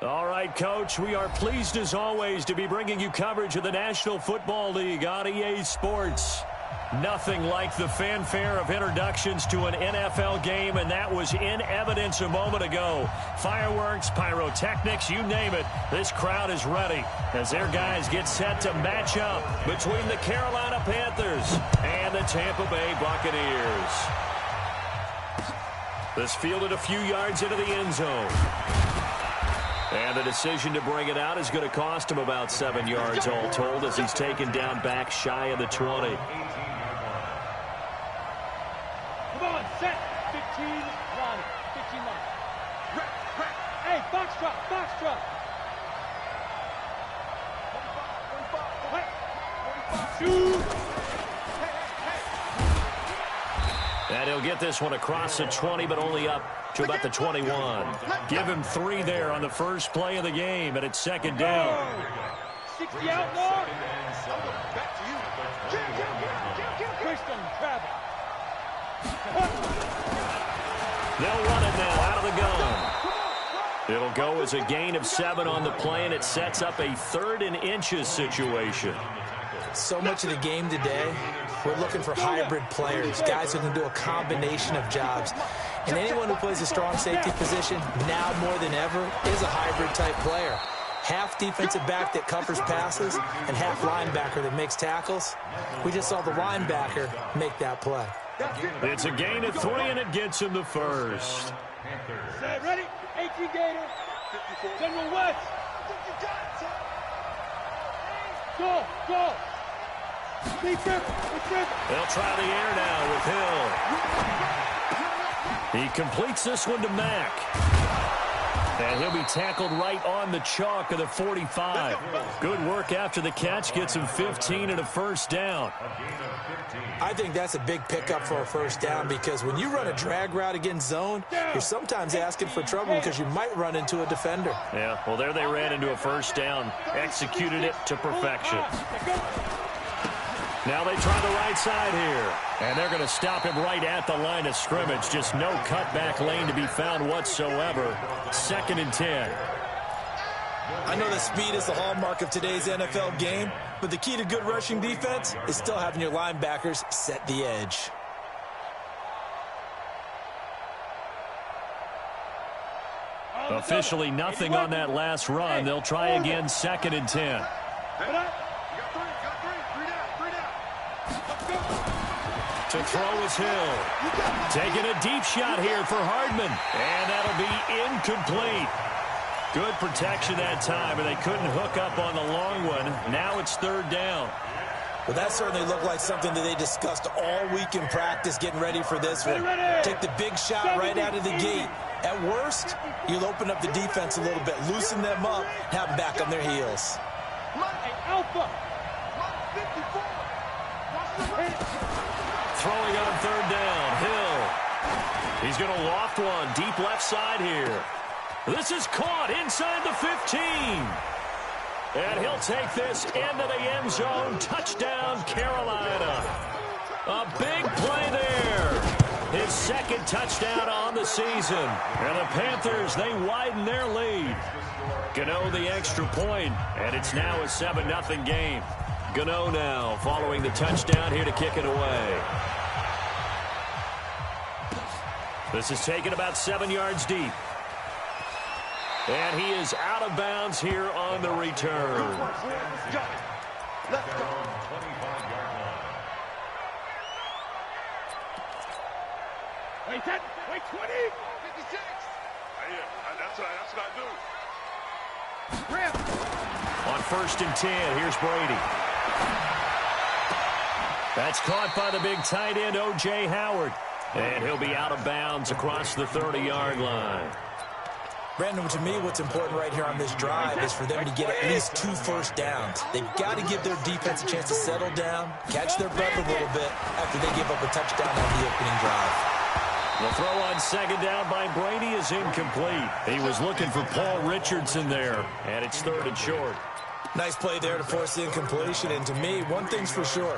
All right, Coach, we are pleased as always to be bringing you coverage of the National Football League on EA Sports. Nothing like the fanfare of introductions to an NFL game, and that was in evidence a moment ago. Fireworks, pyrotechnics, you name it, this crowd is ready as their guys get set to match up between the Carolina Panthers and the Tampa Bay Buccaneers. This fielded a few yards into the end zone. And the decision to bring it out is going to cost him about 7 yards all told as he's taken down back shy of the 20. Come on, set. 15, Ronnie. 15 line. Hey, box drop, box drop. 45, 45, 45. And he'll get this one across the 20, but only up to about the 21. Give him 3 there on the first play of the game, and it's second down. 60 out, Lord. Back to you. Christian, travel. They'll run it now out of the gun. It'll go as a gain of 7 on the play, and it sets up a 3rd and inches situation. So much of the game today, we're looking for hybrid players, guys who can do a combination of jobs. And anyone who plays a strong safety position, now more than ever, is a hybrid-type player. Half defensive back that covers passes and half linebacker that makes tackles. We just saw the linebacker make that play. It's a gain of 3, and it gets him the first. Set, ready? 18 Gator. General West. Go, go. They'll try the air now with Hill. He completes this one to Mack. And he'll be tackled right on the chalk of the 45. Good work after the catch. Gets him 15 and a first down. I think that's a big pickup for a first down because when you run a drag route against zone, you're sometimes asking for trouble because you might run into a defender. Yeah, well, there they ran into a first down. Executed it to perfection. Now they try the right side here. And they're going to stop him right at the line of scrimmage. Just no cutback lane to be found whatsoever. 2nd and 10. I know that speed is the hallmark of today's NFL game, but the key to good rushing defense is still having your linebackers set the edge. Officially nothing on that last run. They'll try again 2nd and 10. To throw is Hill. Taking a deep shot here for Hardman. And that'll be incomplete. Good protection that time, and they couldn't hook up on the long one. Now it's 3rd down. Well, that certainly looked like something that they discussed all week in practice getting ready for this one. Take the big shot right out of the gate. At worst, you'll open up the defense a little bit, loosen them up, have them back on their heels. Alpha. Throwing on 3rd down, Hill. He's going to loft one deep left side here. This is caught inside the 15. And he'll take this into the end zone. Touchdown, Carolina. A big play there. His 2nd touchdown on the season. And the Panthers, they widen their lead. Gano the extra point, and it's now a 7-0 game. Gano now following the touchdown here to kick it away. This is taken about 7 yards deep. And he is out of bounds here on the return. Wait, 10, wait, 20. 56. That's what I do. Ramp. On 1st and 10, here's Brady. That's caught by the big tight end, O.J. Howard. And he'll be out of bounds across the 30-yard line. Brandon, to me, what's important right here on this drive is for them to get at least 2 first downs. They've got to give their defense a chance to settle down, catch their breath a little bit after they give up a touchdown on the opening drive. The throw on 2nd down by Brady is incomplete. He was looking for Paul Richardson there, and it's 3rd and short. Nice play there to force the incompletion. And to me, one thing's for sure.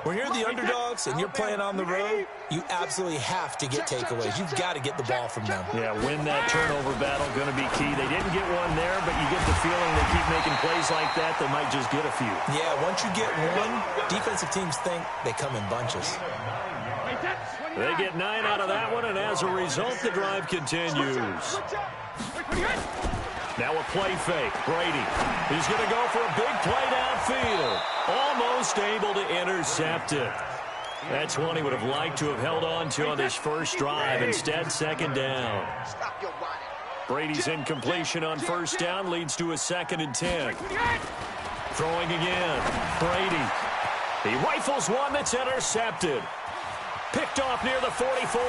When you're the underdogs and you're playing on the road, you absolutely have to get takeaways. You've got to get the ball from them. Yeah, win that turnover battle, going to be key. They didn't get one there, but you get the feeling they keep making plays like that, they might just get a few. Yeah, once you get one, defensive teams think they come in bunches. They get 9 out of that one, and as a result, the drive continues. Now a play fake. Brady. He's going to go for a big play downfield. Almost able to intercept it. That's one he would have liked to have held on to on this first drive. Instead, second down. Brady's incompletion on first down leads to a 2nd and 10. Throwing again. Brady. He rifles one that's intercepted. Picked off near the 44.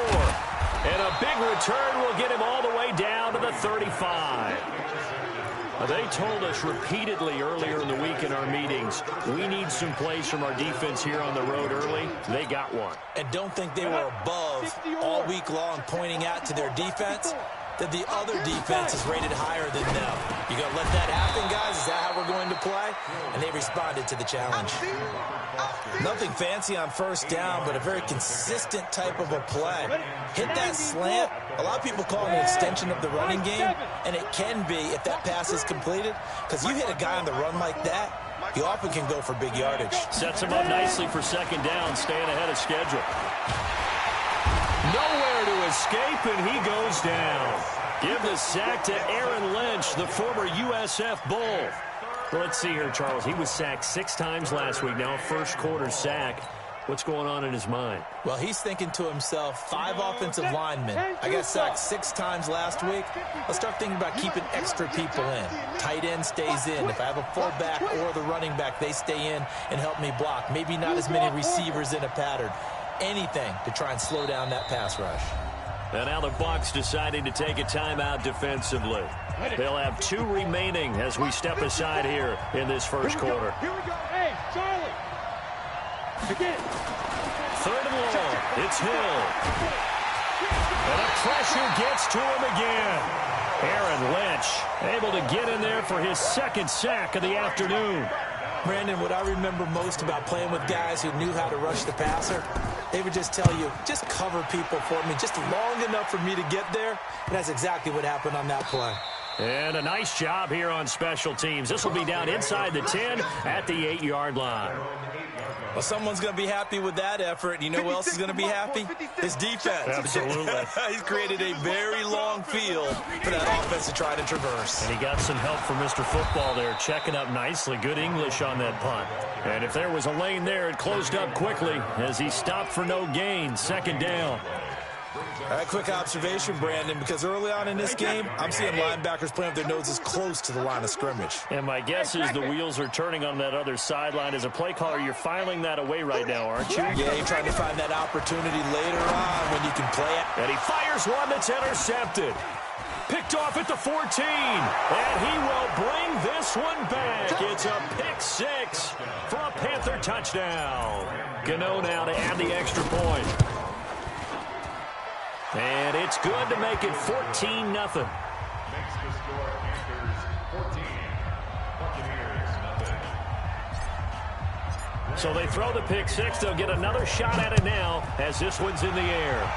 And a big return will get him all the way down to the 35. They told us repeatedly earlier in the week in our meetings, we need some plays from our defense here on the road early. They got one. And don't think they were above all week long pointing out to their defense that the other defense is rated higher than them. You going to let that happen, guys? Is that how we're going to play? And they responded to the challenge. Nothing fancy on first down, but a very consistent type of a play. Hit that slant. A lot of people call it an extension of the running game, and it can be if that pass is completed, because you hit a guy on the run like that, you often can go for big yardage. Sets him up nicely for second down, staying ahead of schedule. Nowhere to escape, and he goes down. Give the sack to Aaron Lynch, the former USF Bull. Well, let's see here, Charles. He was sacked 6 times last week. Now a first-quarter sack. What's going on in his mind? Well, he's thinking to himself, 5 offensive linemen. I got sacked 6 times last week. Let's start thinking about keeping extra people in. Tight end stays in. If I have a fullback or the running back, they stay in and help me block. Maybe not as many receivers in a pattern. Anything to try and slow down that pass rush. And now the Bucs deciding to take a timeout defensively. They'll have 2 remaining as we step aside here in this first quarter. Here we go. Hey, Charlie. Again. 3rd and long. It's Hill. And the pressure gets to him again. Aaron Lynch able to get in there for his 2nd sack of the afternoon. Brandon, what I remember most about playing with guys who knew how to rush the passer, they would just tell you, just cover people for me, just long enough for me to get there. And that's exactly what happened on that play. And a nice job here on special teams. This will be down inside the 10 at the 8-yard line. Well, someone's going to be happy with that effort. And you know who else is going to be happy? His defense. Absolutely. He's created a very long field for that offense to try to traverse. And he got some help from Mr. Football there, checking up nicely. Good English on that punt. And if there was a lane there, it closed up quickly as he stopped for no gain. 2nd down. All right, quick observation, Brandon, because early on in this game, I'm seeing linebackers playing with their noses close to the line of scrimmage. And my guess is the wheels are turning on that other sideline. As a play caller, you're filing that away right now, aren't you? Yeah, you're trying to find that opportunity later on when you can play it. And he fires one that's intercepted. Picked off at the 14. And he will bring this one back. It's a pick 6 for a Panther touchdown. Gano now to add the extra point. And it's good to make it 14-0. Makes the score Panthers 14, Buccaneers nothing. So they throw the pick 6. They'll get another shot at it now as this one's in the air.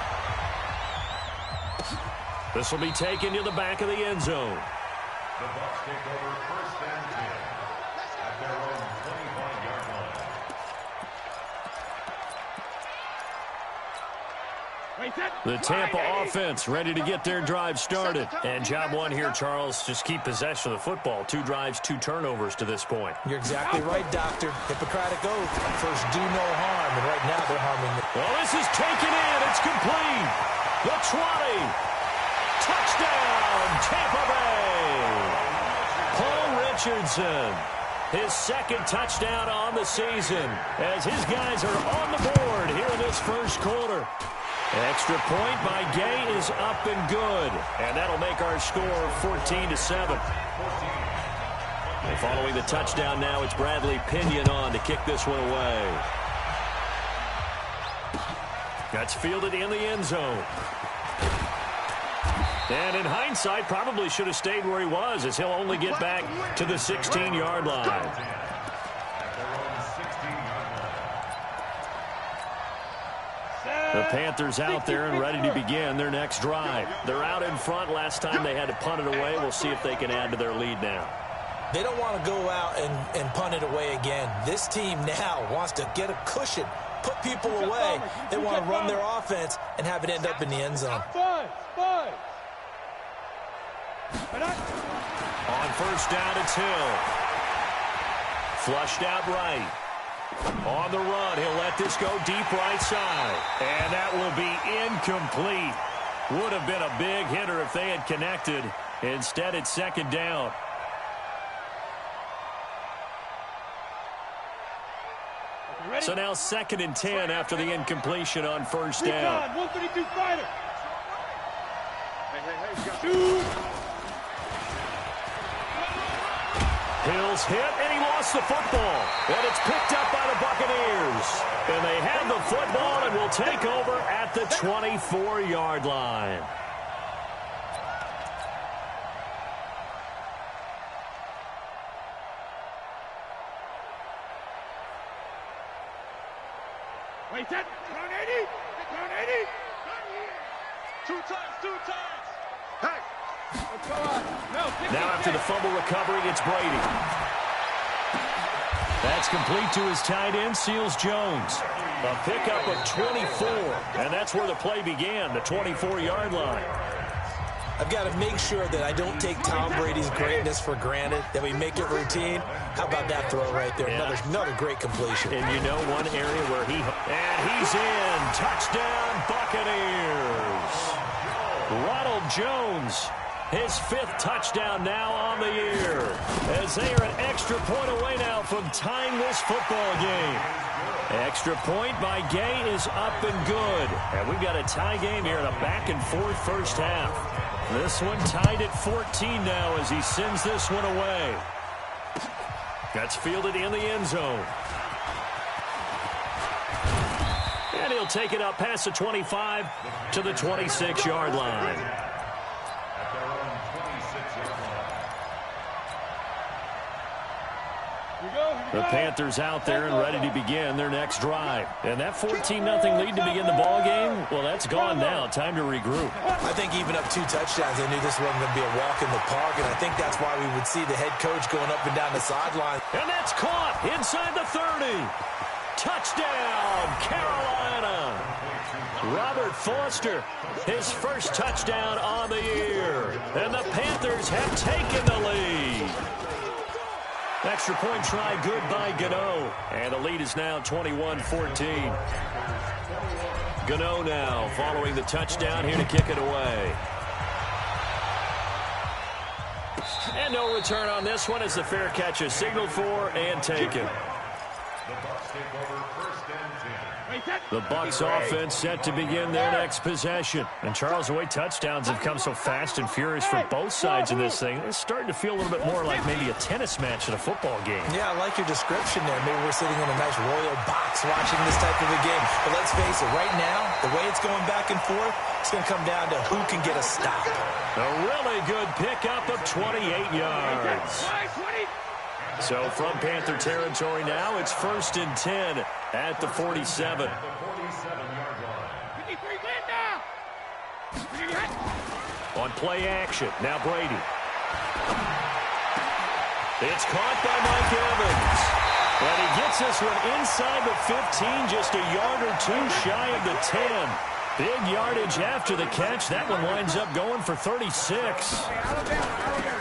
This will be taken to the back of the end zone. The Bucs take over 1st and 10 at their own 25-yard line. The Tampa offense ready to get their drive started. And job 1 here, Charles, just keep possession of the football. 2 drives, 2 turnovers to this point. You're exactly right, Doctor. Hippocratic oath. First, do no harm. And right now, they're harming the... Well, this is taken in. It's complete. The 20. Touchdown, Tampa Bay. Paul Richardson. His 2nd touchdown on the season as his guys are on the board here in this first quarter. Extra point by Gay is up and good. And that'll make our score 14-7. And following the touchdown now, it's Bradley Pinion on to kick this one away. That's fielded in the end zone. And in hindsight, probably should have stayed where he was, as he'll only get back to the 16-yard line. The Panthers out there and ready to begin their next drive. They're out in front. Last time they had to punt it away. We'll see if they can add to their lead now. They don't want to go out and punt it away again. This team now wants to get a cushion, put people away. They want to run their offense and have it end up in the end zone. On first down, it's Hill. Flushed out right. On the run, he'll let this go deep right side. And that will be incomplete. Would have been a big hitter if they had connected. Instead, it's second down. So now 2nd and 10 after the incompletion on first down. 132 fighter. Hill's hit, and he lost the football. And it's picked up by the Buccaneers. And they have the football and will take over at the 24-yard line. Wait, that. 180. 180. 2 times. Hey. Let's go on. No, now after the fumble recovery, it's Brady. That's complete to his tight end, Seals Jones. A pickup of 24, and that's where the play began, the 24-yard line. I've got to make sure that I don't take Tom Brady's greatness for granted, that we make it routine. How about that throw right there? Yeah. Another great completion. And you know one area where he's in. Touchdown, Buccaneers. Ronald Jones, his 5th touchdown now on the year, as they are an extra point away now from tying this football game. Extra point by Gay is up and good. And we've got a tie game here in a back-and-forth first half. This one tied at 14 now as he sends this one away. That's fielded in the end zone. And he'll take it up past the 25 to the 26-yard line. The Panthers out there and ready to begin their next drive. And that 14-0 lead to begin the ball game, well, that's gone now. Time to regroup. I think even up 2 touchdowns, they knew this wasn't going to be a walk in the park, and I think that's why we would see the head coach going up and down the sideline. And that's caught inside the 30. Touchdown, Carolina. Robert Foster, his first touchdown on the year. And the Panthers have taken the lead. Extra point try good by Gano. And the lead is now 21-14. Gano now following the touchdown here to kick it away. And no return on this one as the fair catch is signaled for and taken. The Bucs offense set to begin their next possession. And Charles, the way touchdowns have come so fast and furious for both sides in this thing, it's starting to feel a little bit more like maybe a tennis match in a football game. Yeah, I like your description there. Maybe we're sitting in a nice royal box watching this type of a game. But let's face it, right now, the way it's going back and forth, it's going to come down to who can get a stop. A really good pickup of 28 yards. So from Panther territory now, it's 1st and 10 at the 47. On play action, now Brady. It's caught by Mike Evans. And he gets this one inside the 15, just a yard or 2 shy of the 10. Big yardage after the catch. That one winds up going for 36.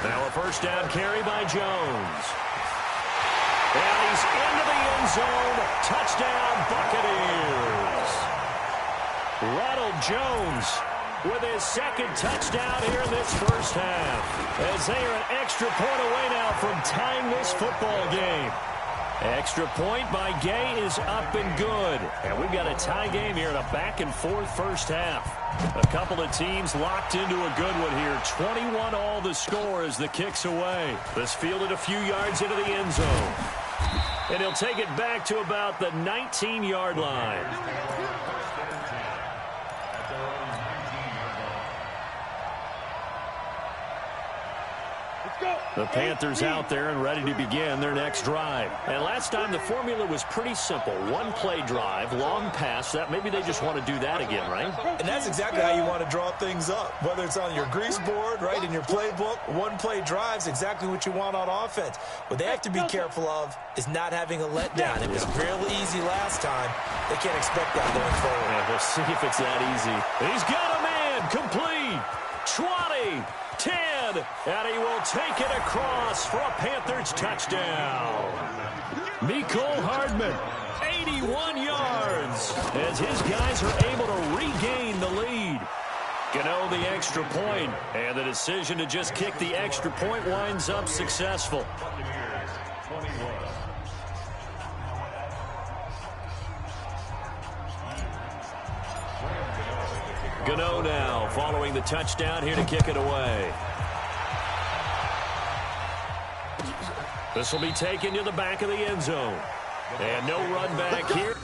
Now a first down carry by Jones. And he's into the end zone. Touchdown, Buccaneers. Ronald Jones with his 2nd touchdown here in this first half, as they are an extra point away now from tying this football game. Extra point by Gay is up and good. And we've got a tie game here in a back-and-forth first half. A couple of teams locked into a good one here. 21 all the score as the kick's away. This fielded a few yards into the end zone. And he'll take it back to about the 19-yard line. The Panthers out there and ready to begin their next drive. And last time the formula was pretty simple. One play drive, long pass. That maybe they just want to do that again, right? And that's exactly how you want to draw things up. Whether it's on your grease board, right, in your playbook, one play drive is exactly what you want on offense. What they have to be careful of is not having a letdown. It was real easy last time. They can't expect that going forward. Yeah, we'll see if it's that easy. He's got a man complete. 20. 10, and he will take it across for a Panthers touchdown. Mecole Hardman, 81 yards, as his guys are able to regain the lead. Gano the extra point, and the decision to just kick the extra point winds up successful. Gano now following the touchdown here to kick it away. This will be taken to the back of the end zone. And no run back here.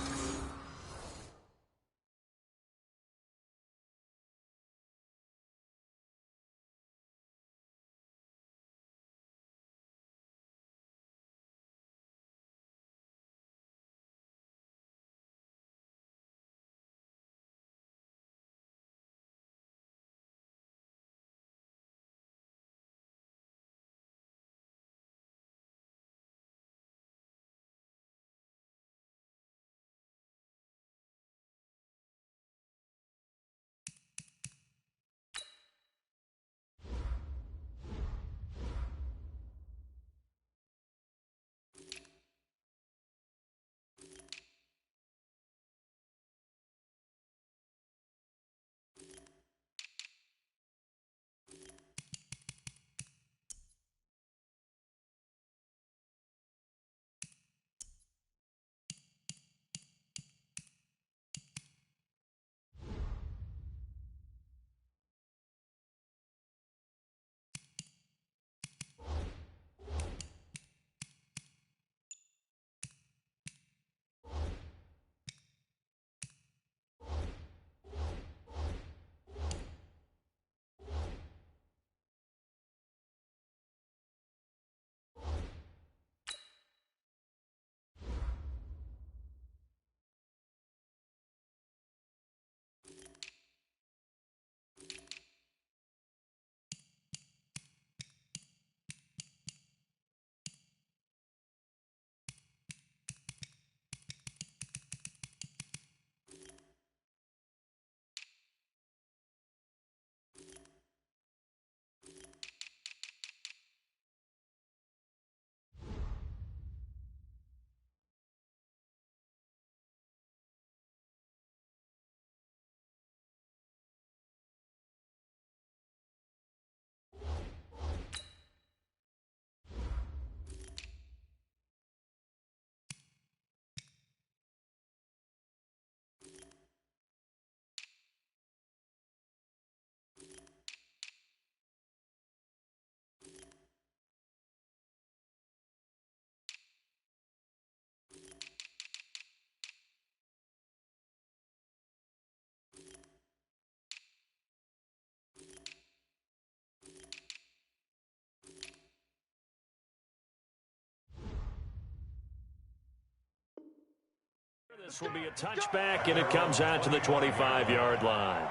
This will be a touchback, and it comes out to the 25-yard line.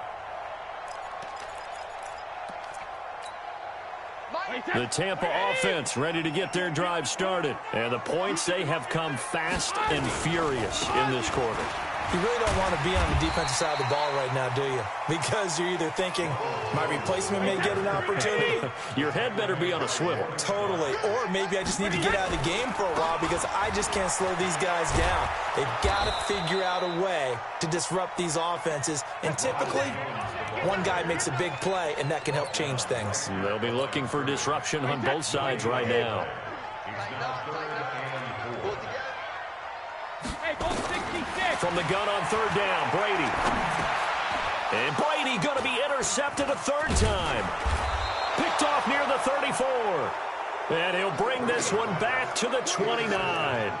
The Tampa offense ready to get their drive started. And the points, they have come fast and furious in this quarter. You really don't want to be on the defensive side of the ball right now, do you? Because you're either thinking, my replacement may get an opportunity. Your head better be on a swivel. Totally. Or maybe I just need to get out of the game for a while because I just can't slow these guys down. They've got to figure out a way to disrupt these offenses. And typically, one guy makes a big play, and that can help change things. They'll be looking for disruption on both sides right now. From the gun on third down, Brady. And Brady going to be intercepted a third time. Picked off near the 34. And he'll bring this one back to the 29.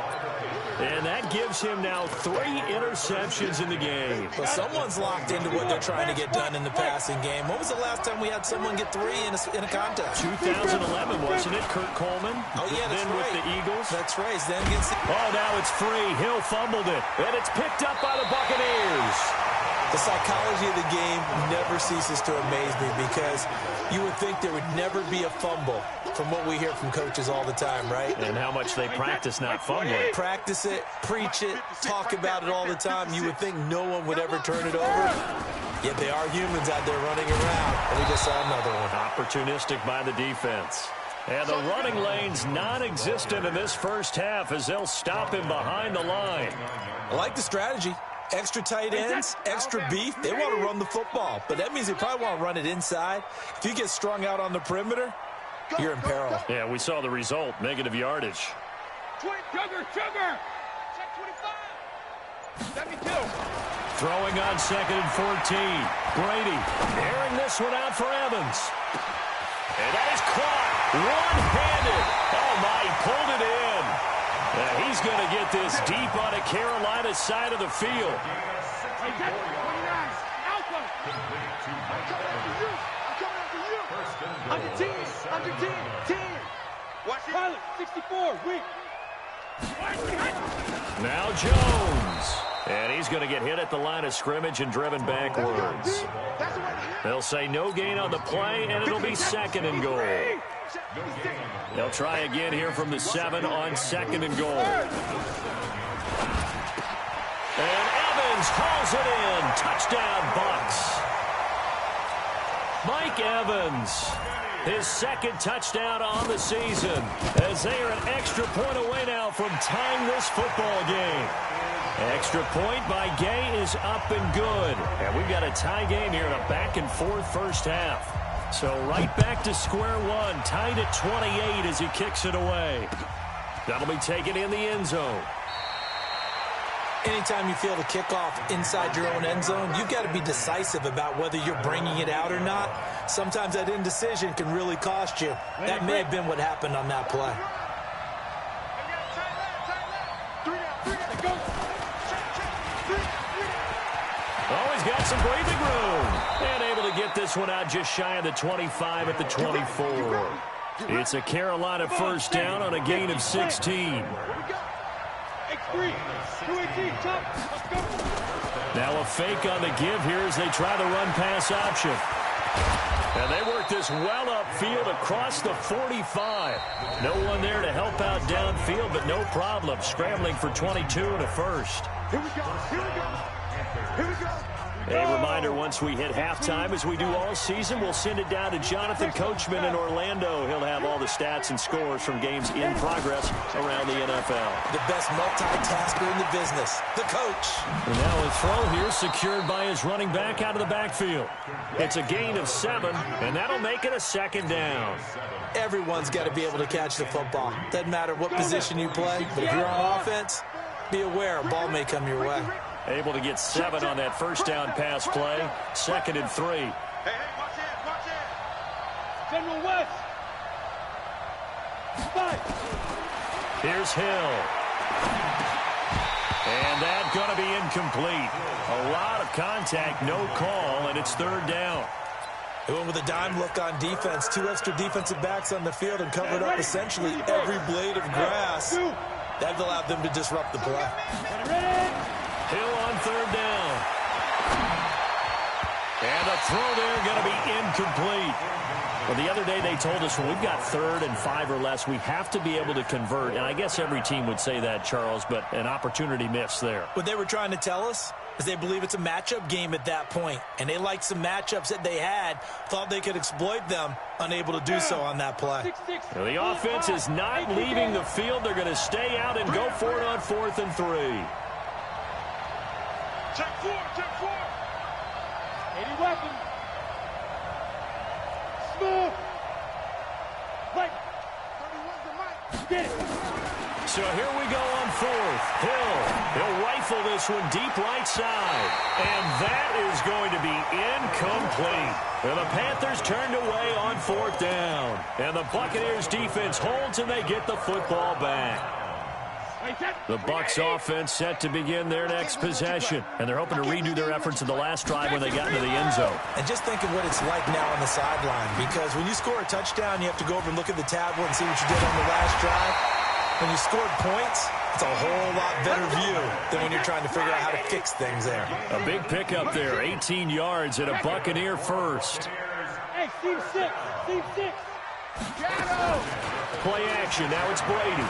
And that gives him now 3 interceptions in the game. Well, someone's locked into what they're trying to get done in the passing game. When was the last time we had someone get 3 in a contest? 2011, wasn't it, Kurt Coleman? Oh, yeah, that's then right. with the Eagles. That's right. Then against the... Oh, now it's free. Hill fumbled it. And it's picked up by the Buccaneers. The psychology of the game never ceases to amaze me because you would think there would never be a fumble from what we hear from coaches all the time, right? And how much they practice not fumbling. Practice it, preach it, talk about it all the time. You would think no one would ever turn it over. Yet they are humans out there running around, and we just saw another one. Opportunistic by the defense. And the running lane's non-existent in this first half as they'll stop him behind the line. I like the strategy. Extra tight ends, extra beef. They want to run the football, but that means they probably want to run it inside. If you get strung out on the perimeter, you're in peril. Yeah, we saw the result, negative yardage. Sugar! Check 25! 72! Throwing on 2nd and 14. Brady airing this one out for Evans. And that is caught one-handed. Oh, my, he pulled it in. He's going to get this deep on the Carolina side of the field. Hey, that's 29. Alpha! I'm coming after you! Under 10! 10! Watch it! Pilot, 64, weak! Now Jones. And he's going to get hit at the line of scrimmage and driven backwards. They'll say no gain on the play, and it'll be 2nd and goal. They'll try again here from the 7 on 2nd and goal. And Evans hauls it in. Touchdown, Bucs. Mike Evans, his 2nd touchdown on the season, as they are an extra point away now from tying this football game. Extra point by Gay is up and good. And we've got a tie game here in a back-and-forth first half. So right back to square one, tied at 28 as he kicks it away. That'll be taken in the end zone. Anytime you feel the kickoff inside your own end zone, you've got to be decisive about whether you're bringing it out or not. Sometimes that indecision can really cost you. That may have been what happened on that play. Oh, he's got some breathing room. And able to get this one out just shy of the 25 at the 24. It's a Carolina first down on a gain of 16. Now a fake on the give here as they try the run-pass option. And they work this well upfield across the 45. No one there to help out downfield, but no problem. Scrambling for 22 and a first. Here we go. A reminder, once we hit halftime, as we do all season, we'll send it down to Jonathan Coachman in Orlando. He'll have all the stats and scores from games in progress around the NFL. The best multitasker in the business, the coach. And now a throw here secured by his running back out of the backfield. It's a gain of 7, and that'll make it a 2nd down. Everyone's got to be able to catch the football. Doesn't matter what position you play, but if you're on offense, be aware a ball may come your way. Able to get 7 on that first down pass play. 2nd and 3. Hey, watch it. General West. 5. Here's Hill. And that's going to be incomplete. A lot of contact, no call, and it's 3rd down. They went with a dime look on defense. 2 extra defensive backs on the field and covered up essentially every blade of grass. That allowed them to disrupt the play. Hill on 3rd down. And the throw there going to be incomplete. Well, the other day they told us when we've got 3rd and 5 or less, we have to be able to convert. And I guess every team would say that, Charles, but an opportunity missed there. What they were trying to tell us is they believe it's a matchup game at that point. And they liked some matchups that they had, thought they could exploit them, unable to do so on that play. Now, the offense is not leaving the field. They're going to stay out and go for it on 4th and 3. Check 4. 80 weapons. Smooth. Right. 31's the mic. Get it. So here we go on 4th. He'll rifle rifle this one deep right side. And that is going to be incomplete. And the Panthers turned away on 4th down. And the Buccaneers defense holds and they get the football back. The Bucs offense set to begin their next possession. And they're hoping to redo their efforts in the last drive when they got into the end zone. And just think of what it's like now on the sideline. Because when you score a touchdown, you have to go over and look at the tablet and see what you did on the last drive. When you scored points, it's a whole lot better view than when you're trying to figure out how to fix things there. A big pickup there, 18 yards and a Buccaneer first. Hey, Steve 6. Steve 6. Play action. Now it's Brady.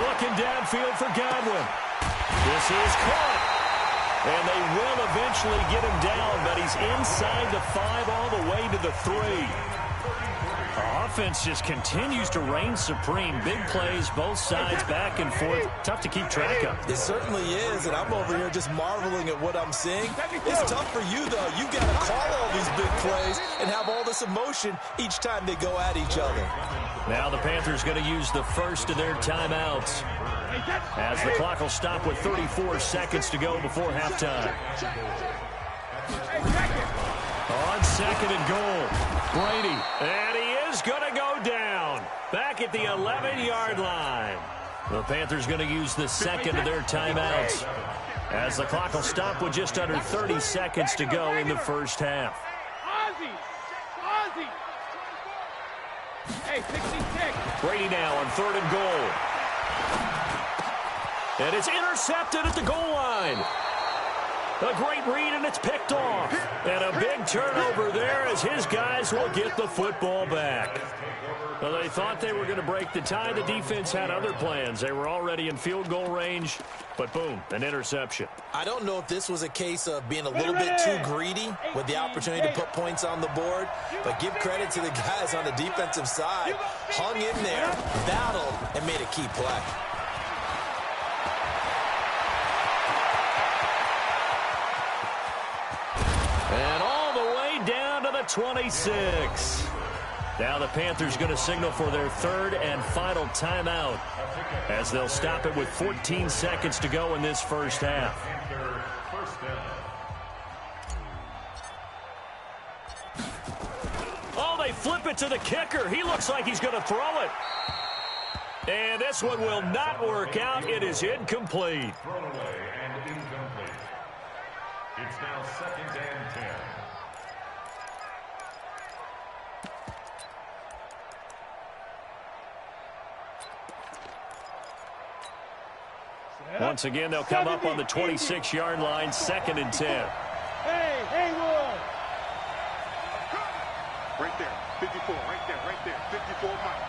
Looking downfield for Godwin. This is caught. And they will eventually get him down, but he's inside the 5 all the way to the 3. Offense just continues to reign supreme. Big plays, both sides, back and forth. Tough to keep track of. It certainly is, and I'm over here just marveling at what I'm seeing. It's tough for you, though. You've got to call all these big plays and have all this emotion each time they go at each other. Now the Panthers going to use the first of their timeouts, as the clock will stop with 34 seconds to go before halftime. On 2nd and goal, Brady, and he is going to go down back at the 11-yard line. The Panthers going to use the second of their timeouts, as the clock will stop with just under 30 seconds to go in the first half. Hey, 66. Brady now on 3rd and goal. And it's intercepted at the goal line. A great read, and it's picked off. And a big turnover there as his guys will get the football back. Well, they thought they were going to break the tie. The defense had other plans. They were already in field goal range, but boom, an interception. I don't know if this was a case of being a little bit too greedy with the opportunity to put points on the board, but give credit to the guys on the defensive side. Hung in there, battled, and made a key play. And all the way down to the 26. Now the Panthers going to signal for their 3rd and final timeout, as they'll stop it with 14 seconds to go in this first half. Oh, they flip it to the kicker. He looks like he's going to throw it. And this one will not work out. It is incomplete. Thrown away and incomplete. It's now 2nd and 10. Once again, they'll come up on the 26-yard line, 2nd and 10. Hey, Haywood. Right there, 54, right there, 54 Mike.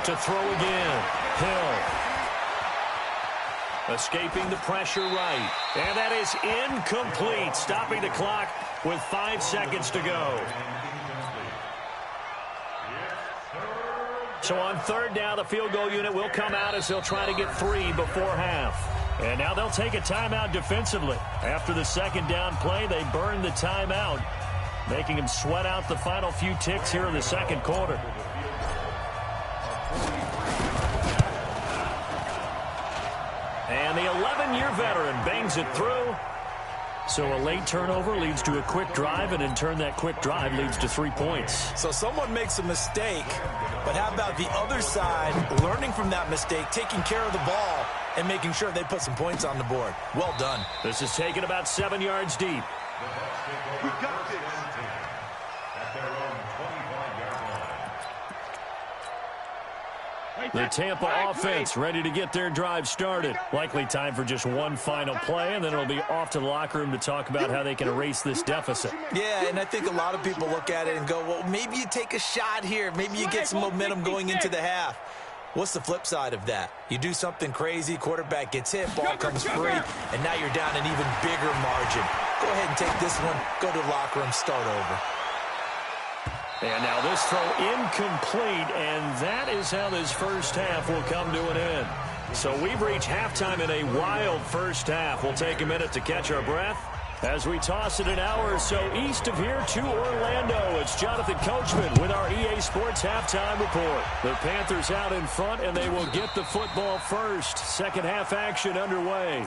To throw again, Hill. Escaping the pressure right. And that is incomplete, stopping the clock with 5 seconds to go. So on 3rd down, the field goal unit will come out as they'll try to get 3 before half. And now they'll take a timeout defensively. After the 2nd down play, they burn the timeout, making them sweat out the final few ticks here in the 2nd quarter. And the 11-year veteran bangs it through. So a late turnover leads to a quick drive, and in turn that quick drive leads to 3 points. So someone makes a mistake, but how about the other side learning from that mistake, taking care of the ball, and making sure they put some points on the board? Well done. This is taken about 7 yards deep. We got this. At their own 25-yard line. The Tampa offense ready to get their drive started. Likely time for just one final play, and then it'll be off to the locker room to talk about how they can erase this deficit. Yeah, and I think a lot of people look at it and go, well, maybe you take a shot here. Maybe you get some momentum going into the half. What's the flip side of that? You do something crazy, quarterback gets hit, ball comes free, and now you're down an even bigger margin. Go ahead and take this one, go to the locker room, start over. And now this throw incomplete, and that is how this first half will come to an end. So we've reached halftime in a wild first half. We'll take a minute to catch our breath, As we toss it an hour or so east of here to Orlando, it's Jonathan Coachman with our EA Sports Halftime Report. The Panthers out in front, and they will get the football first. Second half action underway.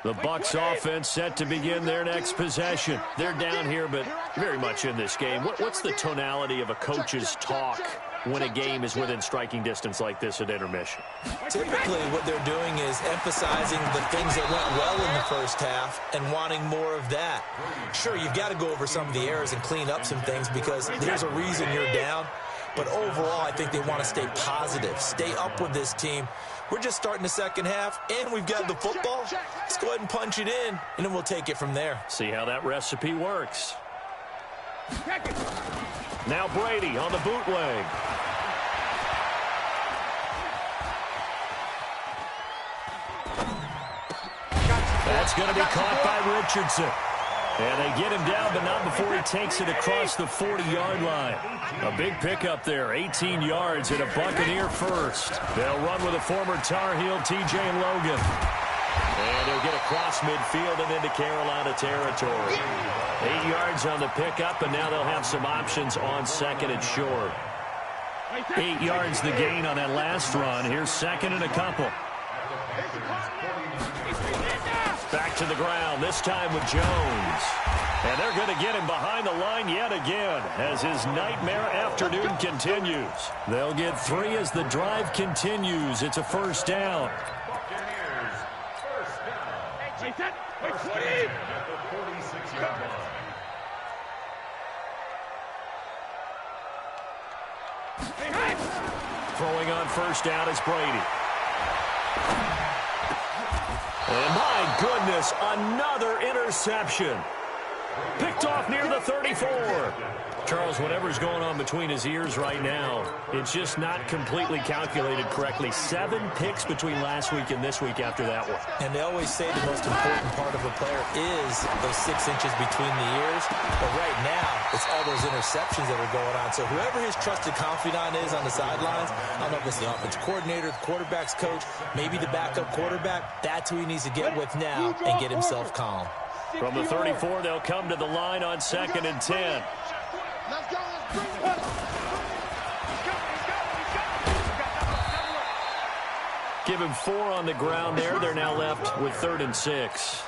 The Bucs offense set to begin their next possession. They're down here, but very much in this game. What's the tonality of a coach's talk when a game is within striking distance like this at intermission? Typically, what they're doing is emphasizing the things that went well in the first half and wanting more of that. Sure, you've got to go over some of the errors and clean up some things because there's a reason you're down. But overall, I think they want to stay positive, stay up with this team. We're just starting the second half, and we've got the football. Let's go ahead and punch it in, and then we'll take it from there. See how that recipe works. Now Brady on the bootleg. That's going to be caught by Richardson. And they get him down, but not before he takes it across the 40-yard line. A big pickup there, 18 yards and a Buccaneer first. They'll run with a former Tar Heel, T.J. Logan. And he'll get across midfield and into Carolina territory. 8 yards on the pickup, and now they'll have some options on second and short. 8 yards the gain on that last run. Here's second and a couple. Back to the ground, this time with Jones. And they're going to get him behind the line yet again as his nightmare afternoon continues. They'll get 3 as the drive continues. It's a first down. Throwing on first down is Brady. And my goodness, another interception. Picked off near the 34. Charles, whatever's going on between his ears right now, it's just not completely calculated correctly. 7 picks between last week and this week after that one. And they always say the most important part of a player is those 6 inches between the ears. But right now, it's all those interceptions that are going on. So whoever his trusted confidant is on the sidelines, I don't know if it's the offense coordinator, the quarterback's coach, maybe the backup quarterback, that's who he needs to get with now and get himself calm. From the 34, they'll come to the line on second and 10. Give him 4 on the ground there. They're now left with 3rd and 6.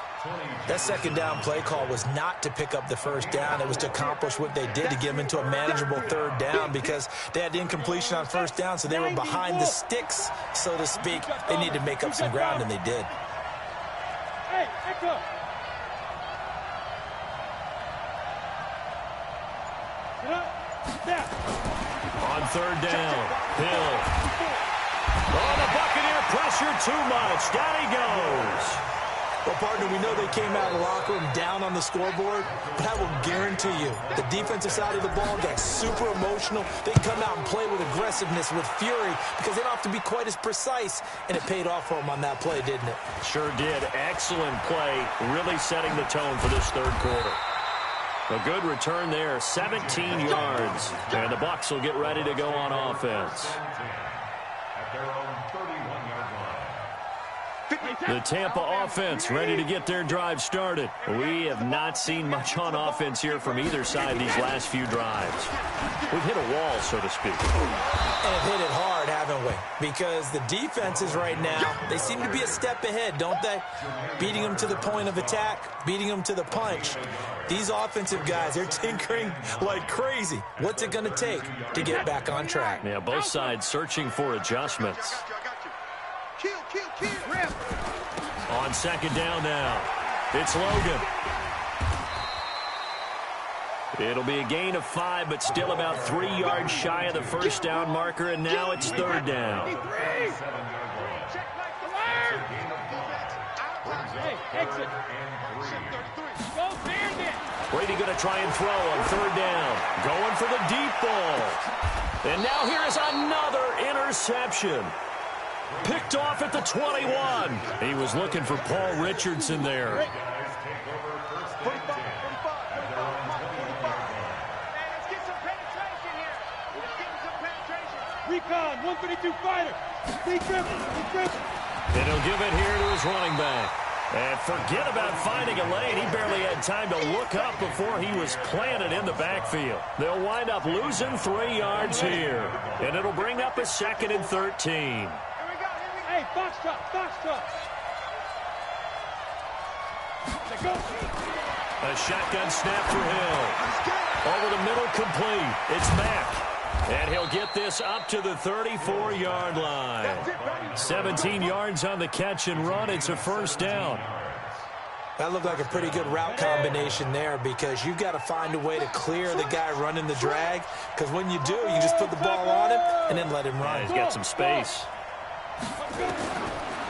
That second down play call was not to pick up the first down. It was to accomplish what they did to get them into a manageable 3rd down because they had incompletion on first down, so they were behind the sticks, so to speak. They needed to make up some ground, and they did. Hey, Echo. On 3rd down, Hill. Oh, the Buccaneer pressure too much. Down he goes. Well, partner, we know they came out of the locker room down on the scoreboard, but I will guarantee you the defensive side of the ball got super emotional. They come out and play with aggressiveness, with fury, because they don't have to be quite as precise, and it paid off for them on that play, didn't it? Sure did. Excellent play, really setting the tone for this 3rd quarter. A good return there, 17 yards. And the Bucs will get ready to go on offense. At their own 31-yard line. The Tampa offense ready to get their drive started. We have not seen much on offense here from either side these last few drives. We've hit a wall, so to speak. And have hit it hard, haven't we? Because the defenses right now, they seem to be a step ahead, don't they? Beating them to the point of attack, beating them to the punch. These offensive guys, they're tinkering like crazy. What's it going to take to get back on track? Yeah, both sides searching for adjustments. On second down now, it's Logan. It'll be a gain of 5, but still about 3 yards shy of the first down marker, and now it's 3rd down. Exit. Brady going to try and throw on 3rd down. Going for the deep ball. And now here is another interception. Picked off at the 21. He was looking for Paul Richardson there. Recon, 132 fighter. Big grip, big grip. And he'll give it here to his running back. And forget about finding a lane. He barely had time to look up before he was planted in the backfield. They'll wind up losing 3 yards here. And it'll bring up a 2nd and 13. Hey, box truck, box truck. Let's go. A shotgun snap for Hill. Over the middle, complete. It's Mack. And he'll get this up to the 34-yard line. 17 yards on the catch and run. It's a first down. That looked like a pretty good route combination there because you've got to find a way to clear the guy running the drag, because when you do, you just put the ball on him and then let him run. Yeah, he's got some space.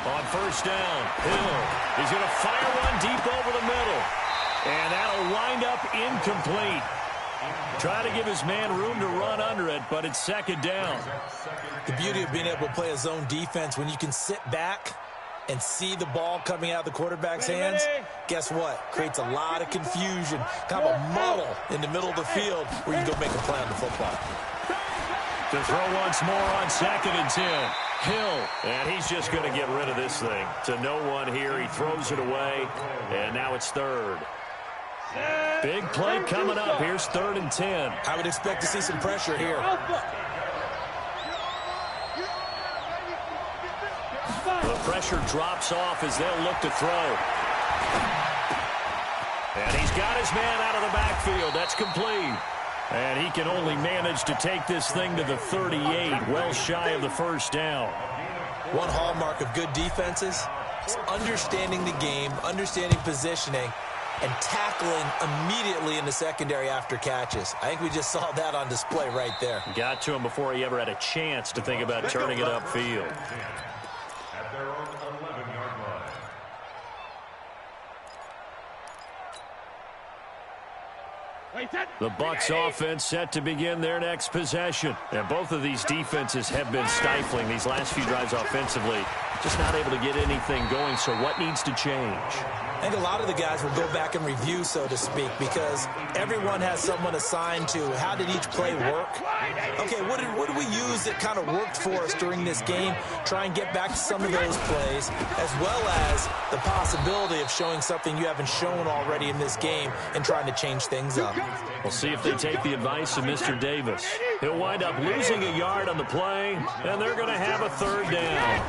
On first down, Hill. He's going to fire one deep over the middle. And that'll wind up incomplete. Try to give his man room to run under it, but it's 2nd down. The beauty of being able to play a zone defense, when you can sit back and see the ball coming out of the quarterback's hands, guess what? Creates a lot of confusion, kind of a muddle in the middle of the field where you can go make a play on the football. To throw once more on 2nd and 10. Hill, and he's just going to get rid of this thing. To no one here, he throws it away, and now it's 3rd. Big play coming up. Here's 3rd and 10. I would expect to see some pressure here. The pressure drops off as they'll look to throw. And he's got his man out of the backfield. That's complete. And he can only manage to take this thing to the 38, well shy of the first down. One hallmark of good defenses is understanding the game, understanding positioning, and tackling immediately in the secondary after catches. I think we just saw that on display right there. Got to him before he ever had a chance to think about turning it upfield. At their own 11-yard line. The Bucs offense set to begin their next possession. And both of these defenses have been stifling these last few drives offensively. Just not able to get anything going, so what needs to change? I think a lot of the guys will go back and review, so to speak, because everyone has someone assigned to how did each play work. Okay, what did we use that kind of worked for us during this game? Try and get back to some of those plays, as well as the possibility of showing something you haven't shown already in this game and trying to change things up. We'll see if they take the advice of Mr. Davis. He'll wind up losing a yard on the play, and they're going to have a 3rd down.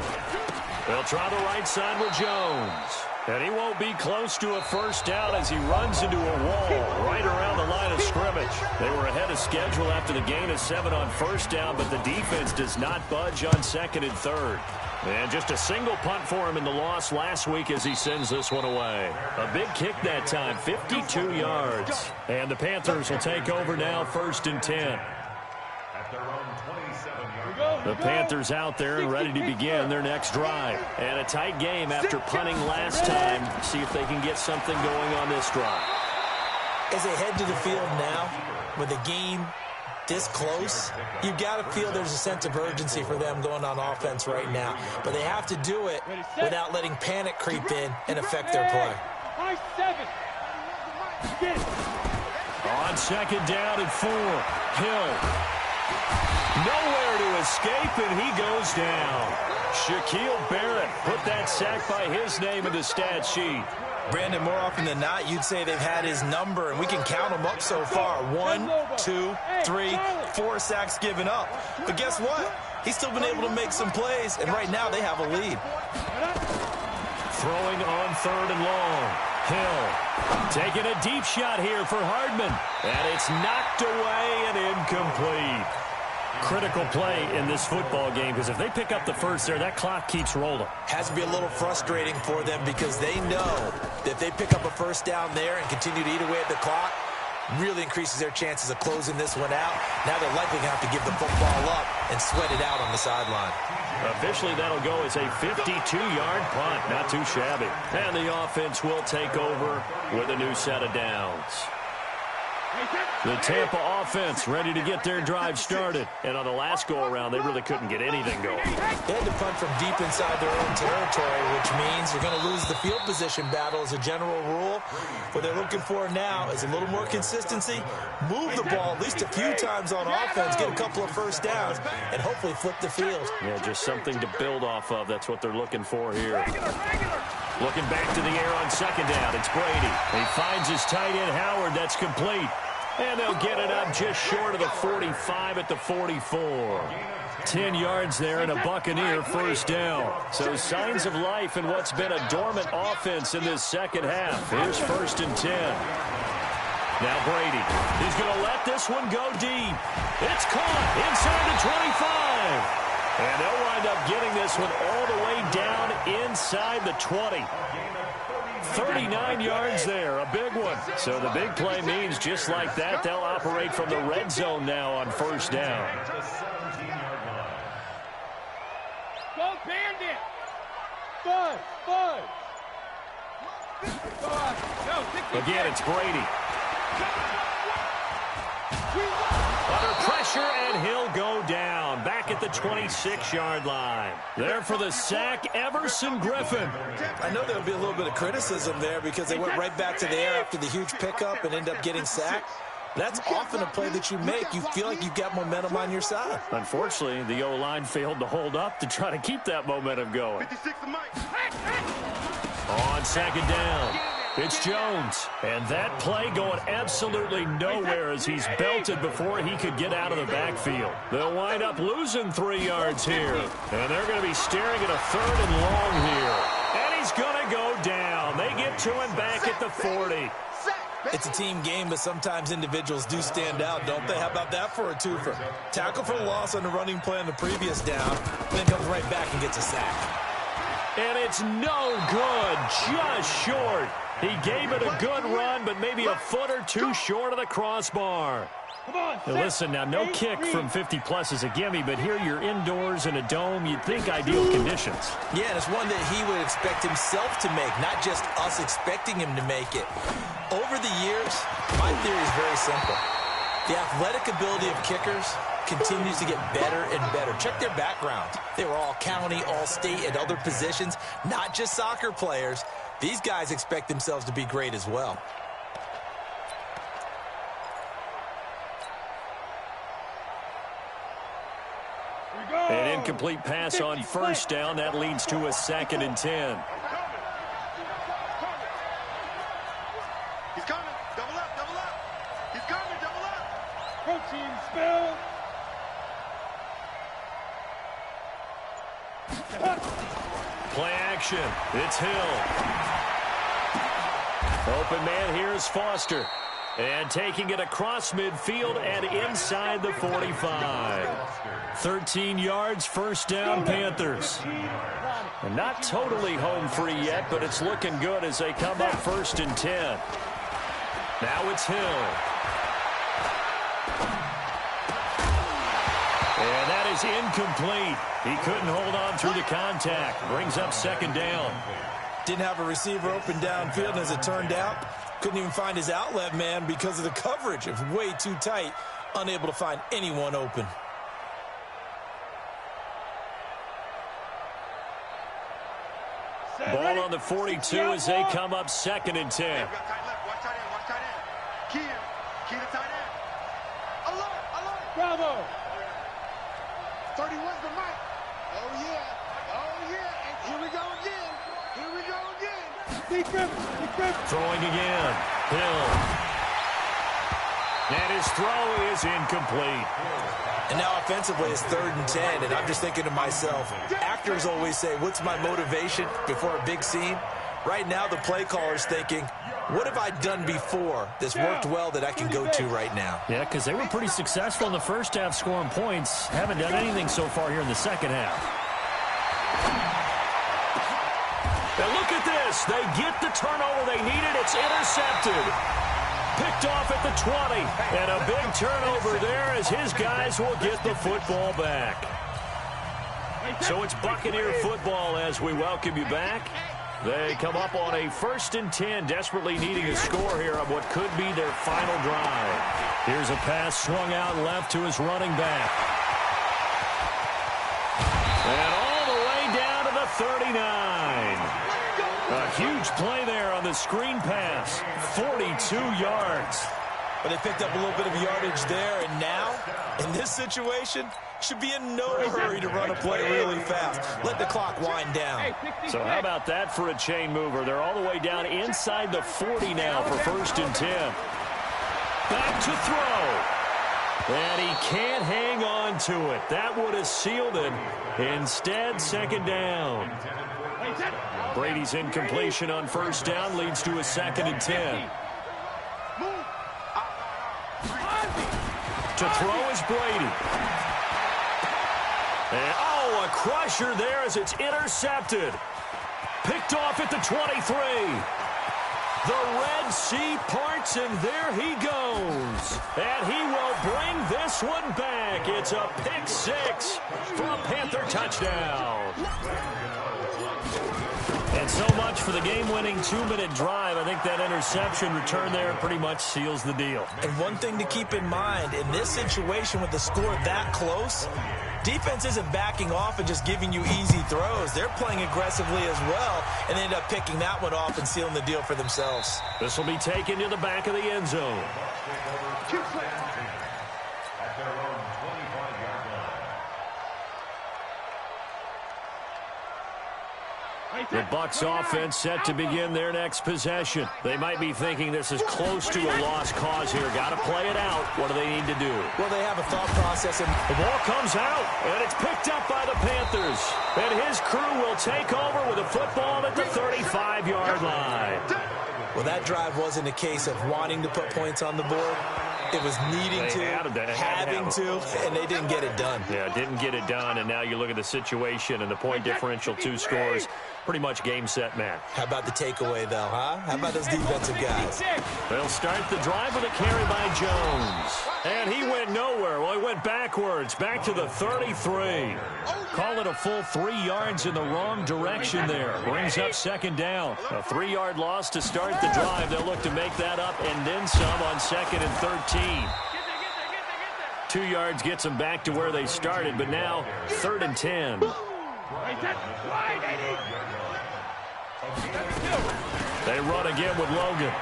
They'll try the right side with Jones. And he won't be close to a first down as he runs into a wall right around the line of scrimmage. They were ahead of schedule after the gain of 7 on first down, but the defense does not budge on 2nd and 3rd. And just a single punt for him in the loss last week as he sends this one away. A big kick that time, 52 yards. And the Panthers will take over now, 1st and 10. At their own 27-yard line. The Panthers out there and ready to begin their next drive. And a tight game after punting last time. See if they can get something going on this drive. As they head to the field now, with the game this close, you've got to feel there's a sense of urgency for them going on offense right now. But they have to do it without letting panic creep in and affect their play. High 7. On 2nd down and 4, Hill. Nowhere to escape, and he goes down. Shaquille Barrett put that sack by his name in the stat sheet. Brandon, more often than not, you'd say they've had his number, and we can count them up so far. 1, 2, 3, 4 sacks given up. But guess what? He's still been able to make some plays, and right now they have a lead. Throwing on 3rd and long. Hill taking a deep shot here for Hardman. And it's knocked away and incomplete. Critical play in this football game, because if they pick up the first there, that clock keeps rolling. Has to be a little frustrating for them because they know that if they pick up a first down there and continue to eat away at the clock, really increases their chances of closing this one out. Now they're likely going to have to give the football up and sweat it out on the sideline. Officially, that'll go as a 52-yard punt. Not too shabby. And the offense will take over with a new set of downs. The Tampa offense ready to get their drive started. And on the last go-around, they really couldn't get anything going. They had to punt from deep inside their own territory, which means you're going to lose the field position battle as a general rule. What they're looking for now is a little more consistency, move the ball at least a few times on offense, get a couple of first downs, and hopefully flip the field. Yeah, just something to build off of. That's what they're looking for here. Looking back to the air on second down. It's Brady. He finds his tight end, Howard. That's complete. And they'll get it up just short of the 45 at the 44. 10 yards there and a Buccaneer first down. So signs of life in what's been a dormant offense in this second half. Here's 1st and 10. Now Brady. He's going to let this one go deep. It's caught inside the 25. And they'll wind up getting this one all the way down inside the 20. 39 yards there, a big one. So the big play means just like that, they'll operate from the red zone now on 1st down. Go Bandit! 5. Again, it's Brady. Under pressure, and he'll go down. Back at the 26-yard line. There for the sack, Everson Griffin. I know there'll be a little bit of criticism there because they went right back to the air after the huge pickup and end up getting sacked. That's often a play that you make. You feel like you've got momentum on your side. Unfortunately, the O-line failed to hold up to try to keep that momentum going. On second down, it's Jones. And that play going absolutely nowhere as he's belted before he could get out of the backfield. They'll wind up losing 3 yards here. And they're going to be staring at a 3rd and long here. And he's going to go down. They get to him back at the 40. It's a team game, but sometimes individuals do stand out, don't they? How about that for a twofer? Tackle for loss on the running play on the previous down, then comes right back and gets a sack. And it's no good, just short. He gave it a good run, but maybe a foot or two short of the crossbar. Now listen, now no kick from 50-plus is a gimme, but here you're indoors in a dome. You'd think ideal conditions. Yeah, and it's one that he would expect himself to make, not just us expecting him to make it. Over the years, my theory is very simple. The athletic ability of kickers continues to get better and better. Check their backgrounds. They were all county, all state, at other positions, not just soccer players. These guys expect themselves to be great as well. An incomplete pass on 1st down. That leads to a 2nd and 10. He's coming. Double up, double up. He's coming, double up. Protein spill. Play action. It's Hill. Open man here is Foster. And taking it across midfield and inside the 45. 13 yards, 1st down, Panthers. And not totally home free yet, but it's looking good as they come up 1st and 10. Now it's Hill. And that is incomplete. He couldn't hold on through the contact. Brings up 2nd down. Didn't have a receiver open downfield, and as it turned out, couldn't even find his outlet man because of the coverage. It was way too tight, unable to find anyone open. Ball on the 42 as they come up 2nd and 10. Watch tight end, watch tight end. Key to tight end. Alert. Bravo. 31's the mic. Oh, yeah. And here we go again. Big Griffin. Throwing again. Hill. And his throw is incomplete. And now offensively it's 3rd and 10, and I'm just thinking to myself, actors always say, what's my motivation before a big scene? Right now the play caller's thinking, what have I done before that's worked well that I can go to right now? Yeah, because they were pretty successful in the first half scoring points. Haven't done anything so far here in the second half. Now look at this. They get the turnover they needed. It's intercepted. Picked off at the 20. And a big turnover there as his guys will get the football back. So it's Buccaneer football as we welcome you back. They come up on a 1st and 10, desperately needing a score here on what could be their final drive. Here's a pass swung out left to his running back. And all the way down to the 39. A huge play there on the screen pass. 42 yards. But they picked up a little bit of yardage there, and now, in this situation, should be in no hurry to run a play really fast. Let the clock wind down. So how about that for a chain mover? They're all the way down inside the 40 now for 1st and 10. Back to throw. And he can't hang on to it. That would have sealed it. Instead, 2nd down. Brady's incompletion on 1st down leads to a 2nd and 10. To throw is Brady. And, a crusher there as it's intercepted. Picked off at the 23. The Red Sea parts, and there he goes. And he will bring this one back. It's a pick 6 for a Panther touchdown. And so much for the game-winning 2-minute drive. I think that interception return there pretty much seals the deal. And one thing to keep in mind, in this situation with the score that close, defense isn't backing off and just giving you easy throws. They're playing aggressively as well, and they end up picking that one off and sealing the deal for themselves. This will be taken to the back of the end zone. The Bucs offense set to begin their next possession. They might be thinking this is close to a lost cause here. Got to play it out. What do they need to do? Well, they have a thought process. And the ball comes out, and it's picked up by the Panthers. And his crew will take over with a football at the 35-yard line. Well, that drive wasn't a case of wanting to put points on the board. It was needing to, having to, and they didn't get it done. Yeah, didn't get it done, and now you look at the situation and the point differential, 2 scores, pretty much game, set, match. How about the takeaway, though, huh? How about those defensive guys? They'll start the drive with a carry by Jones. And he went nowhere. Well, he went backwards, back to the 33. Call it a full 3 yards in the wrong direction there. Brings up 2nd down. A 3-yard loss to start the drive. They'll look to make that up and then some on 2nd and 13. 2 yards gets them back to where they started, but now 3rd and 10. They run again with Logan.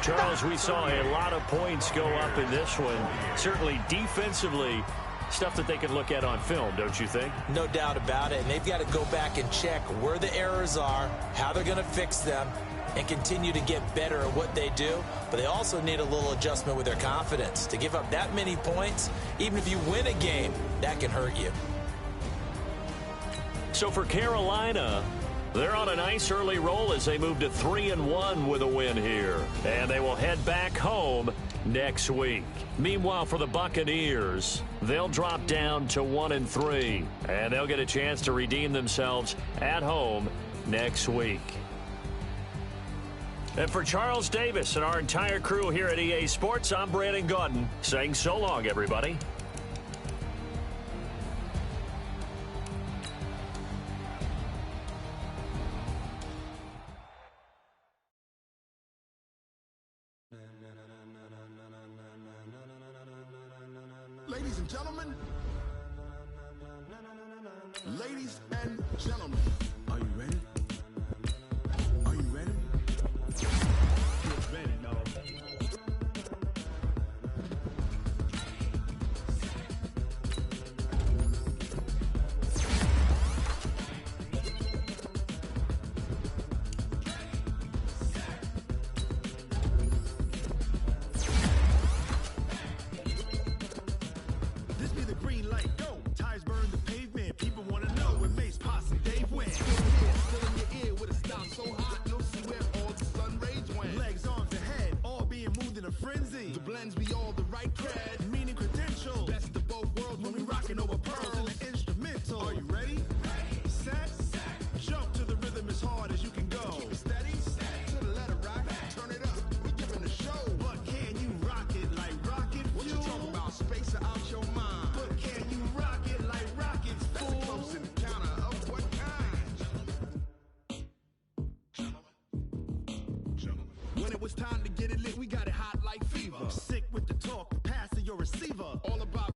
Charles, we saw a lot of points go up in this one. Certainly defensively, stuff that they can look at on film, don't you think? No doubt about it. And they've got to go back and check where the errors are, how they're going to fix them, and continue to get better at what they do. But they also need a little adjustment with their confidence. To give up that many points, even if you win a game, that can hurt you. So for Carolina, they're on a nice early roll as they move to 3-1 with a win here. And they will head back home next week. Meanwhile, for the Buccaneers, they'll drop down to 1-3. And they'll get a chance to redeem themselves at home next week. And for Charles Davis and our entire crew here at EA Sports, I'm Brandon Gaudin saying so long, everybody. Ladies and gentlemen, ladies and gentlemen, are you ready? Are you ready? Get ready, dog. This be the green light, go. Tires burn the pavement. People want to know when Mace, Posse, and Dave went. Still in your ear with a style so hot, you'll see where all the sun rage went. Legs, arms, and head, all being moved in a frenzy. The blends be all the right cred, meaning credentials. Best of both worlds when we rocking over pearls and the instrumental. Are you ready? Set, jump to the rhythm as hard as you can go. Keep it steady, to the letter rock. Turn it up, we giving the show. But can you rock it like rocket fuel? What you talking about? Space or out your mind? Put it was time to get it lit, we got it hot like fever. Sick with the talk, the pass to your receiver. All about